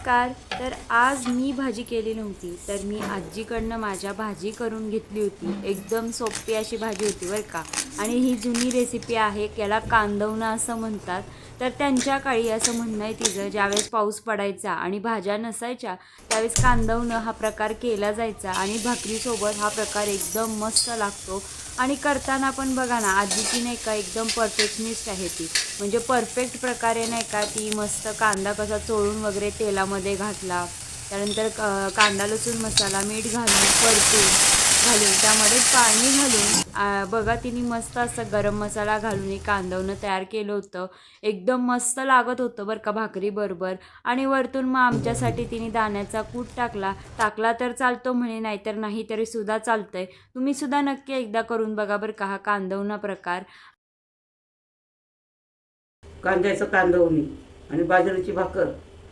नमस्कार. तर आज मी भाजी केली नव्हती, तर मी आजीकडनं माझ्या भाजी करून घेतली होती. एकदम सोपी अशी भाजी होती बरं का. आणि ही जुनी रेसिपी आहे, याला कांदवणं असं म्हणतात. तर त्यांच्या काळी असं म्हणणं आहे तिचं, ज्यावेळेस पाऊस पडायचा आणि भाज्या नसायच्या त्यावेळेस कांदवणं हा प्रकार केला जायचा आणि भाकरीसोबत हा प्रकार एकदम मस्त लागतो. आणि करताना पण बघा ना, आजीची नाही का एकदम परफेक्शनिस्ट आहे ती. म्हणजे परफेक्ट प्रकारे नाही का ती मस्त कांदा कसा चोळून वगैरे तेलामध्ये घातला, त्यानंतर कांदा लसूण मसाला मीठ घालून परतून घालून त्यामध्ये पाणी घालून बघा तिने मस्त असं गरम मसाला घालून एक कांदवणं तयार केलं होतं. एकदम मस्त लागत होतं बरं का भाकरीबरोबर. आणि वरतून मग आमच्यासाठी तिने दाण्याचा कूट टाकला तर चालतो म्हणे, नाहीतर नाही तरी सुद्धा चालतंय. तुम्ही सुद्धा नक्की एकदा करून बघा बरं का हा कांदवणा प्रकार. कांद्याचं कांदवणी आणि बाजरीची भाकर